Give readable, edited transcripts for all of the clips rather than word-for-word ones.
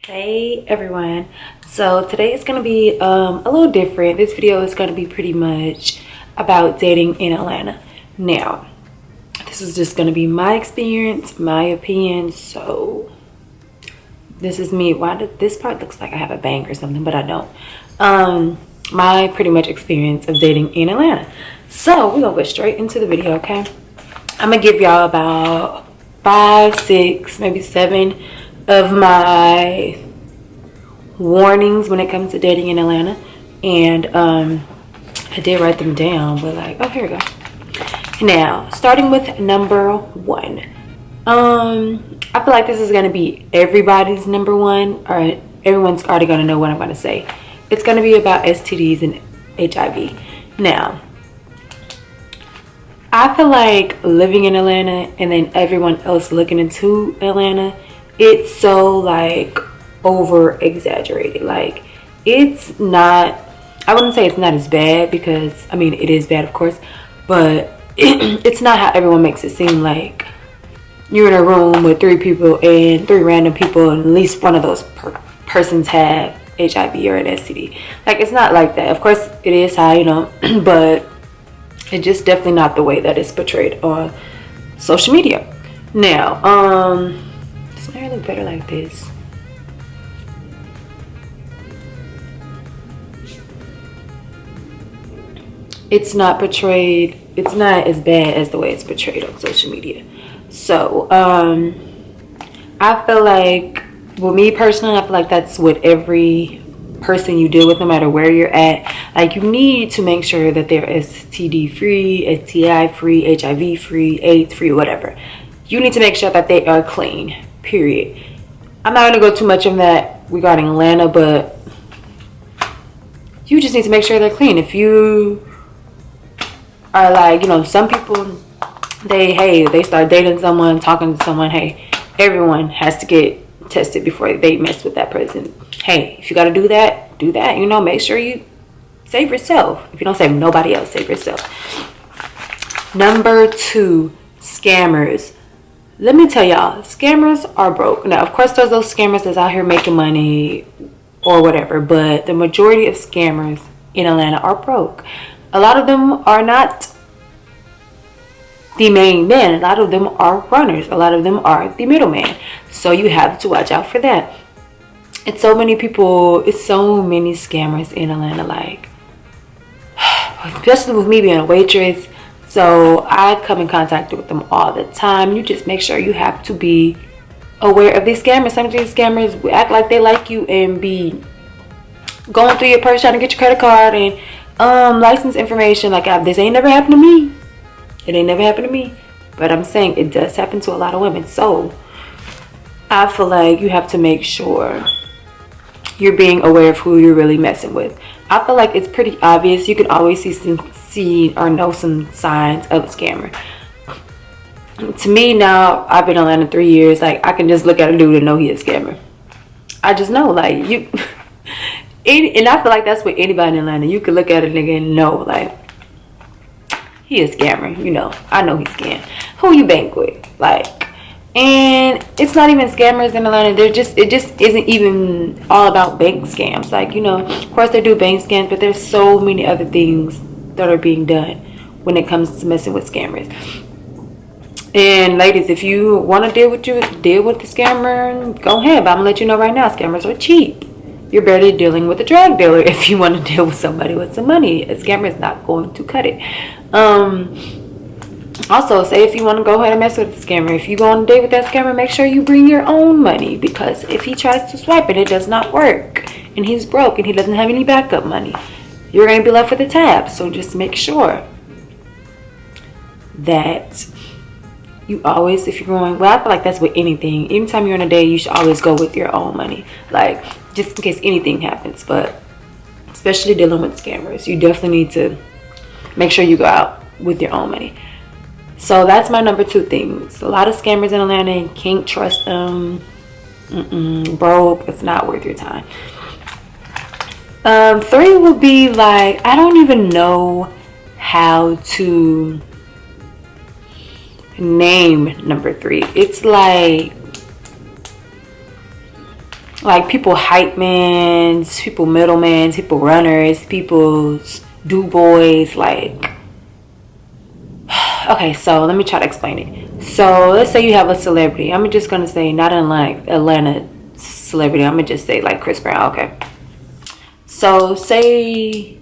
Hey everyone, so today is going to be a little different. This video is going to be pretty much about dating in Atlanta. Now, this is just going to be my experience, my opinion. So this is me. Why did this part looks like I have a bang or something, but I don't. My pretty much experience of dating in Atlanta. So we're gonna go straight into the video. Okay, I'm gonna give y'all about 5, 6, maybe 7 of my warnings when it comes to dating in Atlanta, and I did write them down, but like, oh, here we go. Now, starting with number 1, I feel like this is gonna be everybody's number 1, or everyone's already gonna know what I'm gonna say. It's gonna be about STDs and HIV. Now, I feel like living in Atlanta and then everyone else looking into Atlanta, it's so like over exaggerated. Like, it's not, I wouldn't say it's not as bad, because I mean it is bad of course, but it's not how everyone makes it seem. Like, you're in a room with 3 people and 3 random people and at least one of those persons have HIV or an STD. Like, it's not like that. Of course it is high, you know, but it's just definitely not the way that it's portrayed on social media. Now, does my hair look better like this? It's not portrayed, it's not as bad as the way it's portrayed on social media. So I feel like, well, me personally, I feel like that's what every person you deal with, no matter where you're at, like, you need to make sure that they're STD free, STI free, HIV free, AIDS free, whatever. You need to make sure that they are clean, period. I'm not going to go too much on that regarding Atlanta, but you just need to make sure they're clean. If you are like, you know, some people, they start dating someone, talking to someone, hey, everyone has to get tested before they mess with that person. Hey, if you got to do that, you know, make sure you save yourself. If you don't save nobody else, save yourself. Number 2, scammers. Let me tell y'all, scammers are broke. Now, of course, there's those scammers that's out here making money or whatever, but the majority of scammers in Atlanta are broke. A lot of them are not the main man. A lot of them are runners. A lot of them are the middleman. So you have to watch out for that. It's so many people, it's so many scammers in Atlanta, like, especially with me being a waitress. So I come in contact with them all the time. You just make sure you have to be aware of these scammers. Some of these scammers act like they like you and be going through your purse trying to get your credit card and license information. Like, this ain't never happened to me. It ain't never happened to me, but I'm saying it does happen to a lot of women. So I feel like you have to make sure you're being aware of who you're really messing with. I feel like it's pretty obvious. You can always see or know some signs of a scammer. To me now, I've been in Atlanta 3 years. Like, I can just look at a dude and know he's a scammer. I just know, like, you. And I feel like that's with anybody in Atlanta. You can look at a nigga and know, like, he a scammer. You know, I know he's scam. Who you bank with? Like, and it's not even scammers in Atlanta. It just isn't even all about bank scams. Like, you know, of course they do bank scams, but there's so many other things that are being done when it comes to messing with scammers. And ladies, if you want to deal with the scammer, go ahead. But I'm gonna let you know right now, scammers are cheap. You're barely dealing with a drug dealer if you want to deal with somebody with some money. A scammer is not going to cut it. Also, say if you want to go ahead and mess with the scammer, if you go on a date with that scammer, make sure you bring your own money, because if he tries to swipe it, it does not work, and he's broke and he doesn't have any backup money, you're going to be left with a tab. So just make sure that you always, if you're going, well, I feel like that's with anything. Anytime you're on a date, you should always go with your own money, like, just in case anything happens. But especially dealing with scammers, you definitely need to make sure you go out with your own money. So that's my number 2 things. A lot of scammers in Atlanta, you can't trust them. Broke, it's not worth your time. 3 would be like, I don't even know how to name number 3. It's like, like people hype mans, people middlemans, people runners, people's do boys, like. Okay, so let me try to explain it. So let's say you have a celebrity. I'm just gonna say not an Atlanta celebrity. I'm gonna just say like Chris Brown. Okay. So say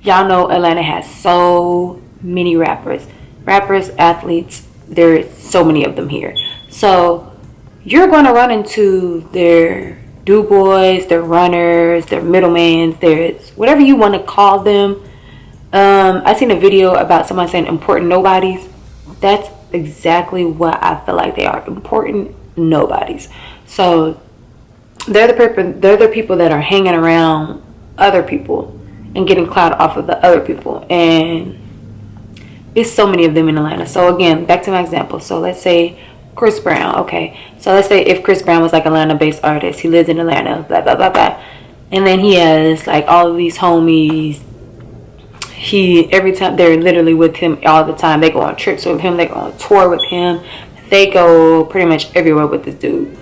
y'all know Atlanta has so many rappers, athletes. There's so many of them here. So you're gonna run into their do boys, their runners, their middlemans, there's whatever you want to call them. I seen a video about someone saying important nobodies. That's exactly what I feel like they are, important nobodies. So they're the people that are hanging around other people and getting clout off of the other people, and it's so many of them in Atlanta. So again, back to my example. So let's say Chris Brown. Okay, so let's say if Chris Brown was like Atlanta-based artist, he lives in Atlanta, blah blah blah blah, and then he has like all of these homies. Every time they're literally with him all the time. They go on trips with him. They go on tour with him. They go pretty much everywhere with this dude.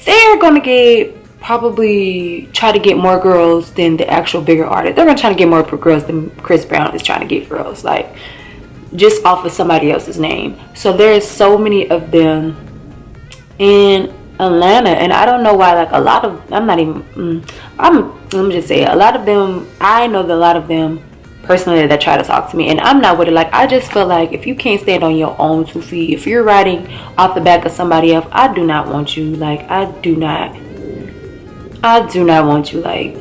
They're gonna probably try to get more girls than the actual bigger artist. They're gonna try to get more girls than Chris Brown is trying to get girls, like just off of somebody else's name. So there's so many of them in Atlanta, and I don't know why. Like a lot of, let me just say, a lot of them, I know that a lot of them personally that try to talk to me, and I'm not with it. Like I just feel like if you can't stand on your own 2 feet, if you're riding off the back of somebody else, I do not want you. Like I do not want you. Like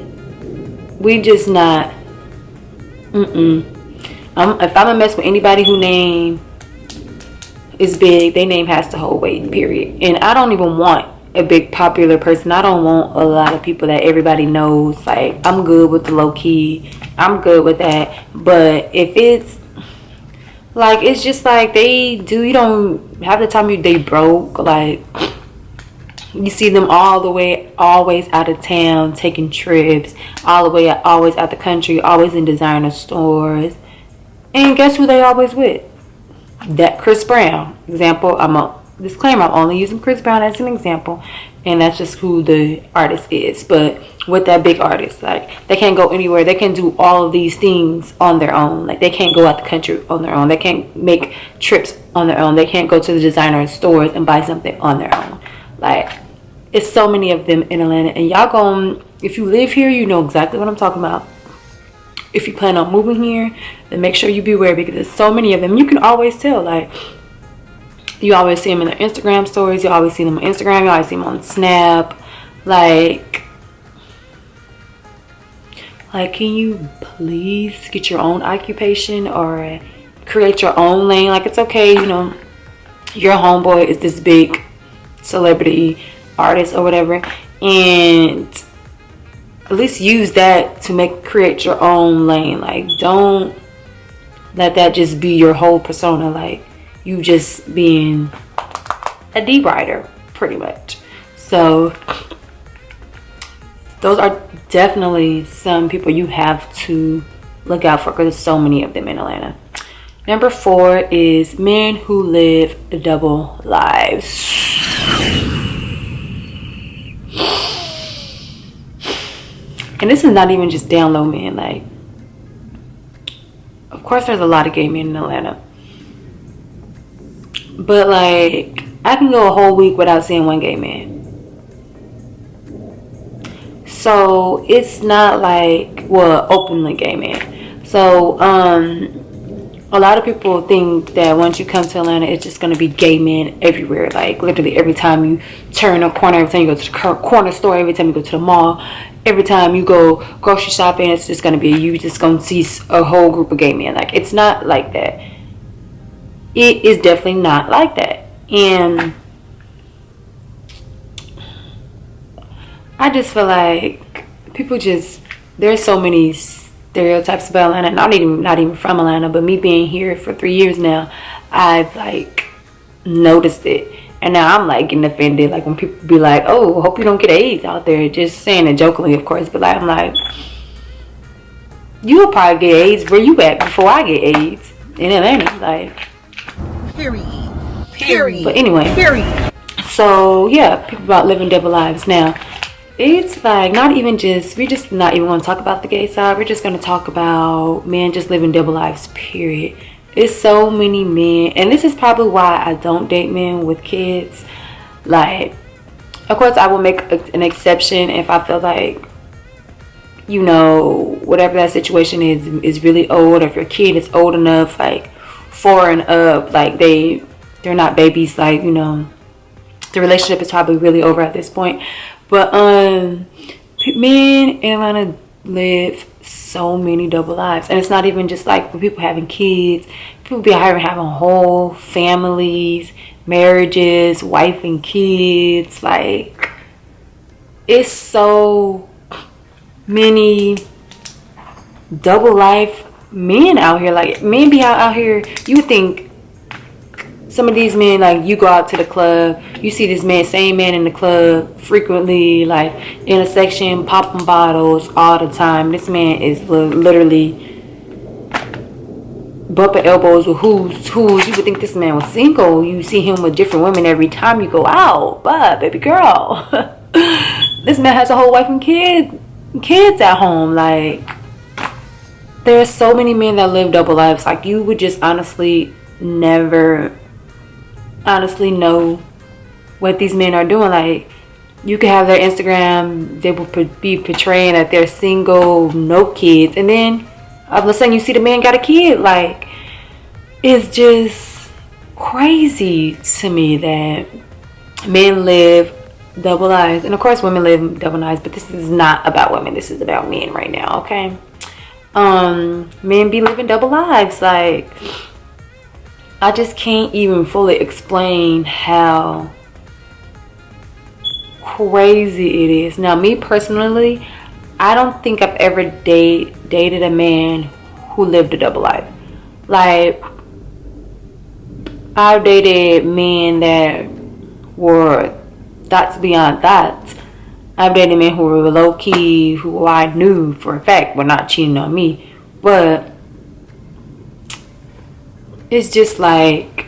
we just not. If I'm gonna mess with anybody who name is big, their name has to hold weight, period. And I don't even want a big popular person. I don't want a lot of people that everybody knows. Like I'm good with the low key. I'm good with that. But if it's like, it's just like you don't have the time they broke. Like you see them all the way, always out of town, taking trips, always out the country, always in designer stores. And guess who they always with? That Chris Brown example. Disclaimer, I'm only using Chris Brown as an example, and that's just who the artist is. But with that big artist, like they can't go anywhere. They can do all of these things on their own. Like they can't go out the country on their own. They can't make trips on their own. They can't go to the designer stores and buy something on their own. Like it's so many of them in Atlanta, and y'all if you live here, you know exactly what I'm talking about. If you plan on moving here, then make sure you beware, because there's so many of them. You can always tell. Like you always see them in their Instagram stories. You always see them on Instagram. You always see them on Snap. Like can you please get your own occupation or create your own lane? Like it's okay, you know, your homeboy is this big celebrity artist or whatever, and at least use that to create your own lane. Like don't let that just be your whole persona. Like you just being a D writer pretty much. So those are definitely some people you have to look out for, because there's so many of them in Atlanta. Number 4 is men who live double lives. And this is not even just down low men. Like, of course there's a lot of gay men in Atlanta, but like I can go a whole week without seeing one gay man. So it's not like, well, openly gay man. So a lot of people think that once you come to Atlanta, it's just going to be gay men everywhere. Like literally every time you turn a corner, every time you go to the corner store, every time you go to the mall, every time you go grocery shopping, it's just going to be, you just going to see a whole group of gay men. Like it's not like that. It is definitely not like that. And I just feel like people there's so many stereotypes about Atlanta. Not even from Atlanta, but me being here for 3 years now, I've like noticed it. And now I'm like getting offended, like when people be like, oh, hope you don't get AIDS out there. Just saying it jokingly, of course, but like I'm like, you'll probably get AIDS where you at before I get AIDS in Atlanta. Like period. But anyway, So yeah, people about living double lives. Now, it's like not even just, we're just not even going to talk about the gay side. We're just going to talk about men just living double lives, period. It's so many men, and this is probably why I don't date men with kids. Like, of course, I will make an exception if I feel like, you know, whatever that situation is really old, or if your kid is old enough, like 4 and up, like they're not babies, like, you know, the relationship is probably really over at this point. But men in Atlanta live so many double lives, and it's not even just like for people having kids. People be having whole families, marriages, wife and kids. Like, it's so many double life men out here. Like, men be out here, you would think some of these men, like, you go out to the club, you see this man, same man in the club frequently, like in a section, popping bottles all the time. This man is literally bumping elbows with who's. You would think this man was single. You see him with different women every time you go out, but baby girl, this man has a whole wife and kids at home. Like, there are so many men that live double lives. Like, you would just honestly never know what these men are doing. Like, you can have their Instagram, they will be portraying that they're single, no kids, and then all of a sudden you see the man got a kid. Like, it's just crazy to me that men live double lives. And of course women live double lives, but this is not about women, this is about men right now, okay? Men be living double lives. Like, I just can't even fully explain how crazy it is. Now, me personally, I don't think I've ever dated a man who lived a double life. Like, I've dated men that were thoughts beyond that. I've dated men who were low-key, who I knew for a fact were not cheating on me. But it's just like,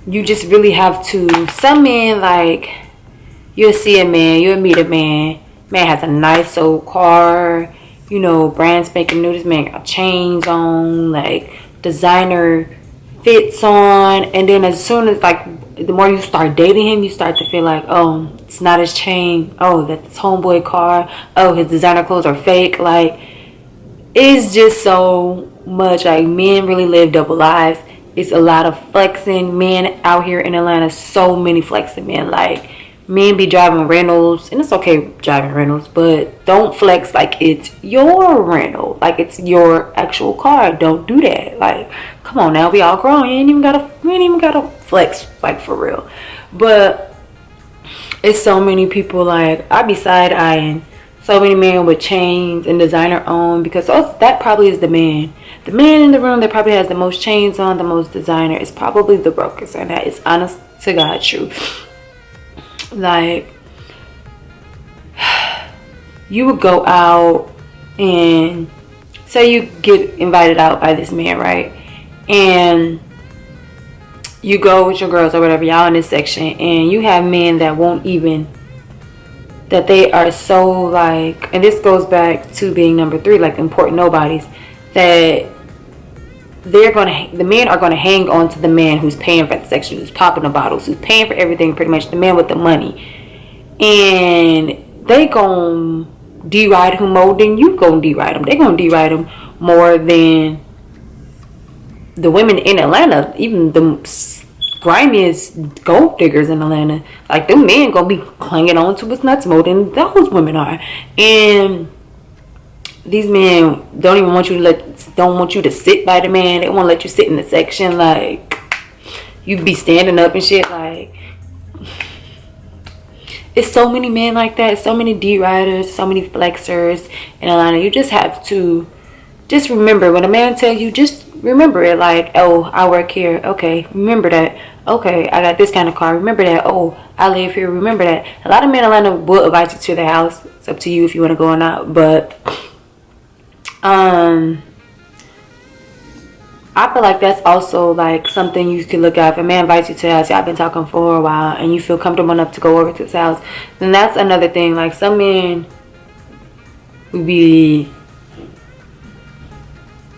you just really have to, some men, like, you'll see a man, you'll meet a man has a nice old car, you know, brand spanking new. This man got chains on, like designer fits on, and then as soon as, like, the more you start dating him, you start to feel like, oh, it's not his chain, oh, that's his homeboy car, oh, his designer clothes are fake. Like, it's just so much. Like, men really live double lives. It's a lot of flexing. Men out here in Atlanta, so many flexing men. Like, men be driving rentals, and it's okay driving rentals, but don't flex like it's your rental, like it's your actual car. Don't do that. Like, come on now, we all grown. You ain't even gotta flex, like, for real. But it's so many people. Like, I be side-eyeing so many men with chains and designer on, because that probably is the man in the room that probably has the most chains on, the most designer, is probably the brokest, and that is honest to God true. Like, you would go out and say you get invited out by this man, right? And you go with your girls or whatever, y'all in this section, and you have men that won't even, that they are so, like, and this goes back to being number 3, like important nobodies, that the men are gonna hang on to the man who's paying for the section, who's popping the bottles, who's paying for everything, pretty much, the man with the money. And they gonna deride him more than you gonna deride him. They gonna deride him more than the women in Atlanta, even the grimiest gold diggers in Atlanta. Like, them men gonna be clinging on to his nuts more than those women are. And these men don't want you to sit by the man. They won't let you sit in the section. Like, you be standing up and shit. Like, it's so many men like that. So many D-riders, so many flexers in Atlanta. You just have to just remember, when a man tells you, just remember it. Like, oh, I work here. Okay, remember that. Okay, I got this kind of car. Remember that. Oh, I live here. Remember that. A lot of men in Atlanta will invite you to their house. It's up to you if you want to go or not. But I feel like that's also like something you could look at. If a man invites you to his house, y'all been talking for a while, and you feel comfortable enough to go over to his house, then that's another thing. Like some men would be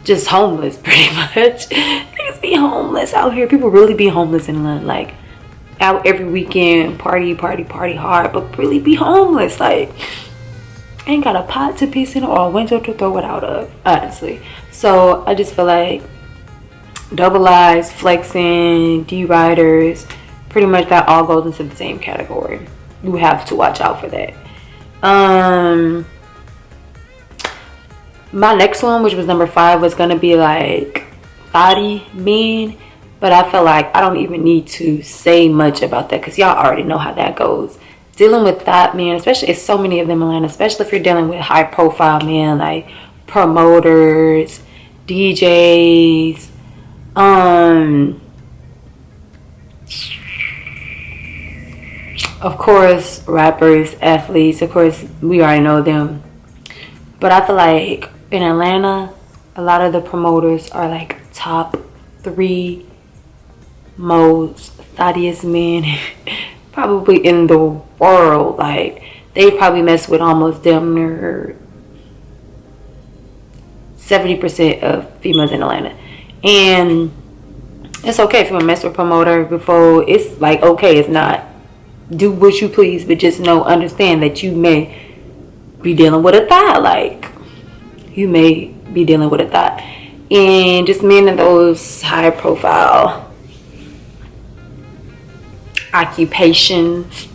just homeless pretty much. Niggas be homeless out here. People really be homeless in London. Like out every weekend, party hard, but really be homeless. Like ain't got a pot to piss in or a window to throw it out of, honestly. So I just feel like double lies, flexing, D-riders, pretty much that all goes into the same category. You have to watch out for that. My next one, which was number 5, was gonna be like thotty men, but I feel like I don't even need to say much about that because y'all already know how that goes. Dealing with thought men, especially, it's so many of them in Atlanta, especially if you're dealing with high profile men like promoters, DJs, of course rappers, athletes, of course we already know them. But I feel like in Atlanta, a lot of the promoters are like top 3 most thottiest men probably in the world. Like they probably mess with almost damn near 70% of females in Atlanta. And it's okay if you want to mess with a promoter before. It's like okay, it's not. Do what you please, but just understand that you may be dealing with a thought. Like you may be dealing with a thought. And just men in those high profile occupations,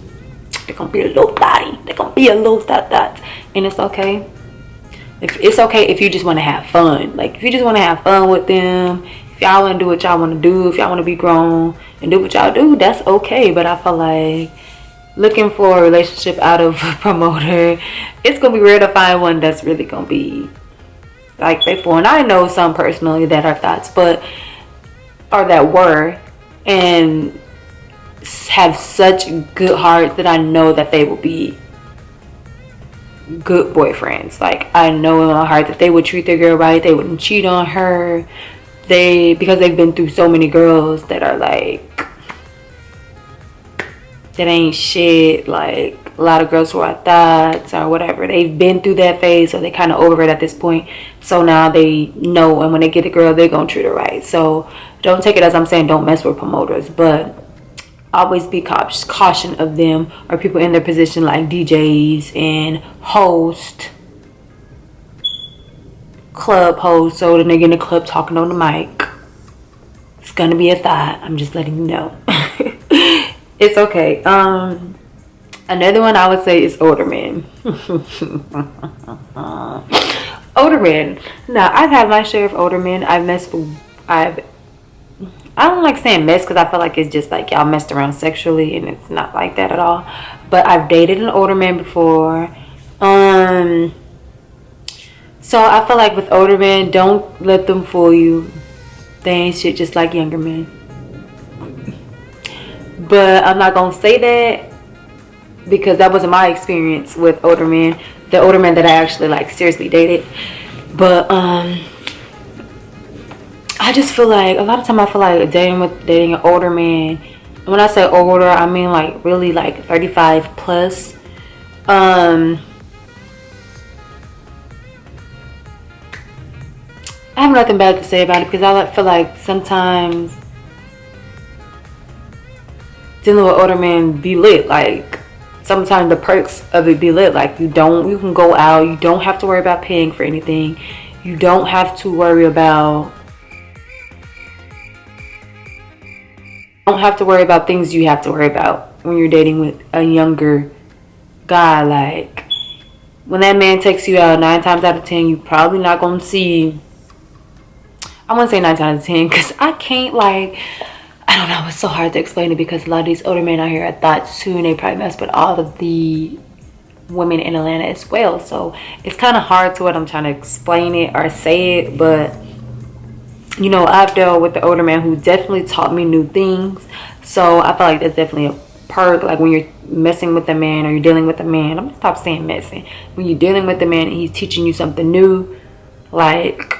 they're gonna be a little thotty. They're gonna be a little thot. And it's okay. It's okay if you just want to have fun. Like if you just want to have fun with them, if y'all want to do what y'all want to do, if y'all want to be grown and do what y'all do, that's okay. But I feel like looking for a relationship out of a promoter, it's gonna be rare to find one that's really gonna be like faithful. And I know some personally that are thoughts, but or that were and have such good hearts that I know that they will be good boyfriends. Like I know in my heart that they would treat their girl right. They wouldn't cheat on her. Because they've been through so many girls that are like that ain't shit. Like a lot of girls who are thoughts or whatever, they've been through that phase, so they kind of over it at this point. So now they know, and when they get a girl, they're gonna treat her right. So don't take it as I'm saying don't mess with promoters, but always be caution of them or people in their position like DJs and host, club host. So the nigga in the club talking on the mic, it's gonna be a thought. I'm just letting you know. It's okay. Another one I would say is older men. Older men. Now I've had my share of older men. I don't like saying mess because I feel like it's just like y'all messed around sexually, and it's not like that at all. But I've dated an older man before. So I feel like with older men, don't let them fool you. They ain't shit just like younger men. But I'm not gonna say that because that wasn't my experience with older men. The older men that I actually like seriously dated. But I just feel like a lot of time I feel like dating an older man. And when I say older, I mean like really like 35 plus. I have nothing bad to say about it because I feel like sometimes dealing with older men be lit. Like sometimes the perks of it be lit. Like you can go out. You don't have to worry about paying for anything. You don't have to worry about things you have to worry about when you're dating with a younger guy. Like when that man takes you out, 9 times out of 10 you probably not gonna see. I wouldn't say 9 times out of 10 because I can't like, I don't know, it's so hard to explain it because a lot of these older men out here are thoughts too, and they probably mess with all of the women in Atlanta as well. So it's kind of hard to what I'm trying to explain it or say it, but you know, I've dealt with the older man who definitely taught me new things. So I feel like that's definitely a perk. Like when you're messing with a man or you're dealing with a man, I'm gonna stop saying messing. When you're dealing with a man and he's teaching you something new, like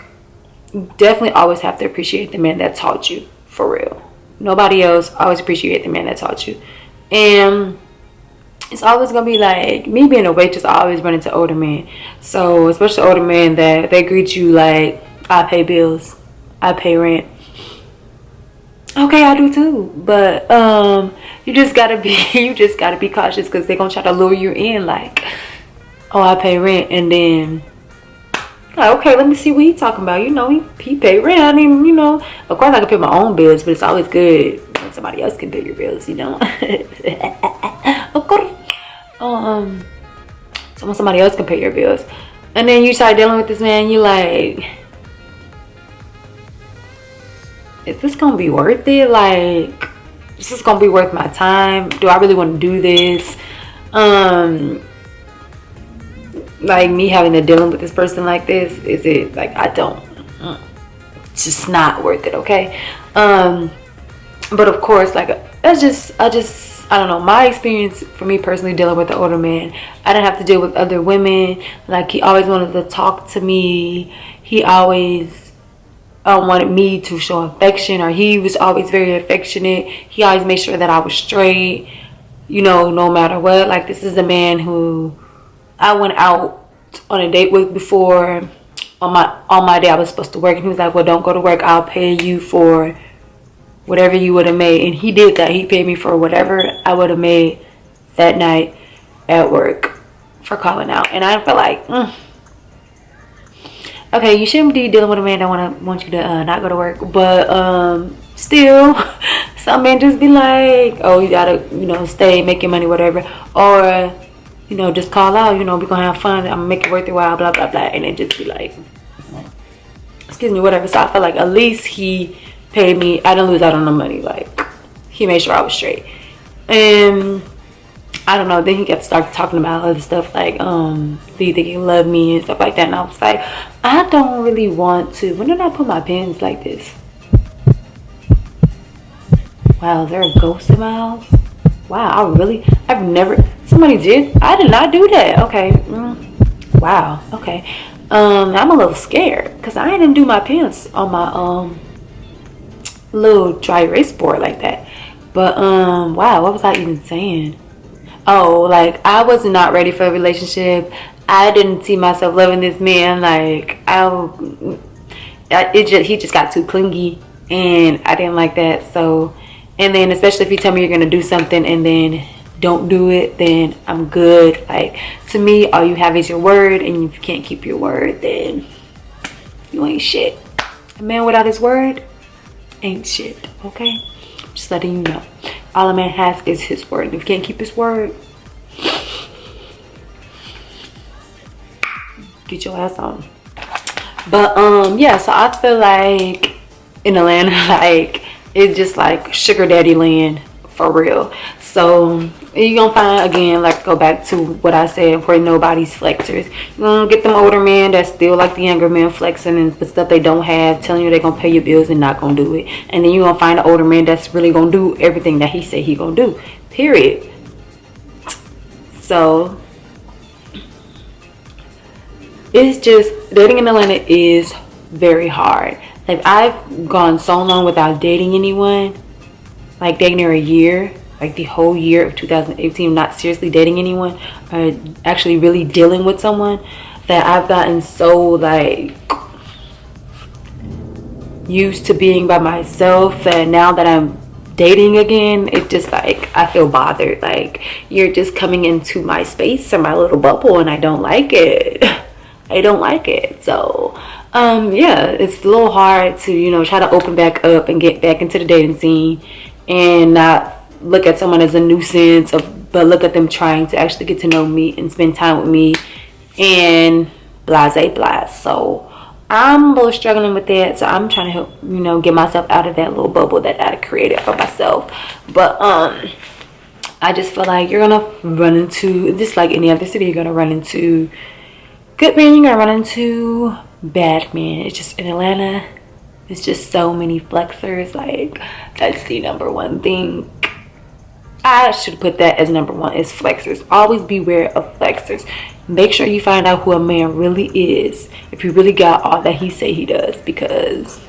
definitely always have to appreciate the man that taught you, for real. Nobody else. Always appreciate the man that taught you. And it's always gonna be like, me being a waitress, I always run into older men. So especially older men that they greet you like, I pay bills, I pay rent. Okay, I do too. But you just gotta be cautious, because they're gonna try to lure you in like, oh, I pay rent, and then like, okay, let me see what he's talking about. You know, he pay rent. I mean, you know, of course I can pay my own bills, but it's always good when somebody else can pay your bills, you know. Of course. So when somebody else can pay your bills, and then you start dealing with this man, you like, is this gonna be worth it? Like, is this gonna be worth my time? Do I really want to do this? Like, me having to dealing with this person like this, is it like, I don't, it's just not worth it, okay? But of course, like, I don't know, my experience for me personally dealing with the older man, I didn't have to deal with other women. Like, he always wanted to talk to me. He always wanted me to show affection, or he was always very affectionate. He always made sure that I was straight, you know, no matter what. Like, this is a man who I went out on a date with before. On my day I was supposed to work, and he was like, well, don't go to work, I'll pay you for whatever you would have made. And he did that. He paid me for whatever I would have made that night at work for calling out. And I felt like, okay, you shouldn't be dealing with a man that want you to not go to work. But still, some men just be like, oh, you gotta, you know, stay, make your money, whatever. Or, you know, just call out, you know, we're gonna have fun, I'm gonna make it worth your while, blah, blah, blah. And it just be like, excuse me, whatever. So I felt like at least he paid me. I didn't lose out on the money. Like, he made sure I was straight. And I don't know, then he kept started talking about other stuff like, do you think you love me and stuff like that. And I was like, I don't really want to. When did I put my pins like this? Wow, is there a ghost in my house? Wow, I've never, somebody did, I did not do that. Okay. Wow, okay. I'm a little scared because I didn't do my pins on my little dry erase board like that. But wow, what was I even saying? Oh, like, I was not ready for a relationship. I didn't see myself loving this man. Like, he just got too clingy, and I didn't like that. So, and then especially if you tell me you're gonna do something and then don't do it, then I'm good. Like, to me, all you have is your word, and if you can't keep your word, then you ain't shit. A man without his word ain't shit, okay? Just letting you know. All a man has is his word. If he can't keep his word, get your ass on. But yeah, so I feel like in Atlanta, like, it's just like sugar daddy land for real. So you're gonna find, again, like, go back to what I said, where nobody's flexers. You're gonna get them older men that still like the younger men flexing and the stuff they don't have, telling you they're gonna pay your bills and not gonna do it. And then you're gonna find an older man that's really gonna do everything that he said he gonna do, period. So it's just, dating in Atlanta is very hard. Like, I've gone so long without dating anyone, like dating her a year, like the whole year of 2018, not seriously dating anyone or actually really dealing with someone, that I've gotten so, like, used to being by myself that now that I'm dating again, it's just like, I feel bothered. Like, you're just coming into my space or my little bubble, and I don't like it. I don't like it. So yeah, it's a little hard to, you know, try to open back up and get back into the dating scene and not look at someone as a nuisance, but look at them trying to actually get to know me and spend time with me and blah. So I'm a little struggling with that. So I'm trying to help, you know, get myself out of that little bubble that I created for myself. But I just feel like you're gonna run into, just like any other city, you're gonna run into good men, you're gonna run into bad men. It's just in Atlanta, it's just so many flexers. Like, that's the number one thing. I should put that as number one, is flexers. Always beware of flexers. Make sure you find out who a man really is, if he really got all that he say he does, because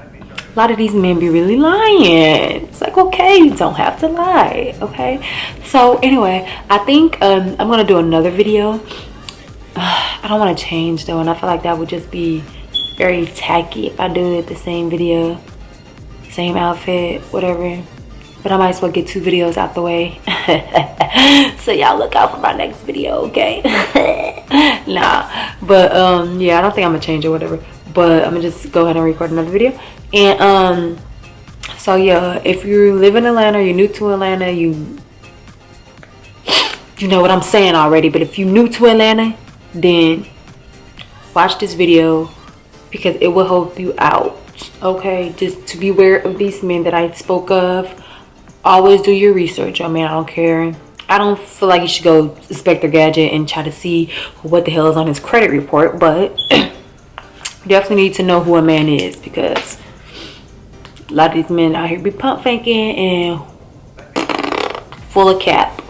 a lot of these men be really lying. It's like, okay, you don't have to lie, okay? So anyway, I think I'm gonna do another video. I don't want to change though, and I feel like that would just be very tacky if I do it the same video, same outfit, whatever. But I might as well get 2 videos out the way. So y'all look out for my next video, okay? Nah, but yeah, I don't think I'm gonna change or whatever, but I'm gonna just go ahead and record another video. And so yeah, if you live in Atlanta, you're new to Atlanta, you know what I'm saying already, but if you're new to Atlanta, then watch this video because it will help you out, okay? Just to be aware of these men that I spoke of. Always do your research. I mean, I don't care. I don't feel like you should go Inspector Gadget and try to see what the hell is on his credit report, but you definitely need to know who a man is, because a lot of these men out here be pump faking and full of cap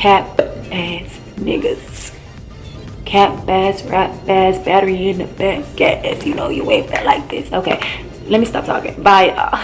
ass niggas, cap ass, rap ass, battery in the back gas. You know, you wave that like this. Okay, let me stop talking. Bye, y'all.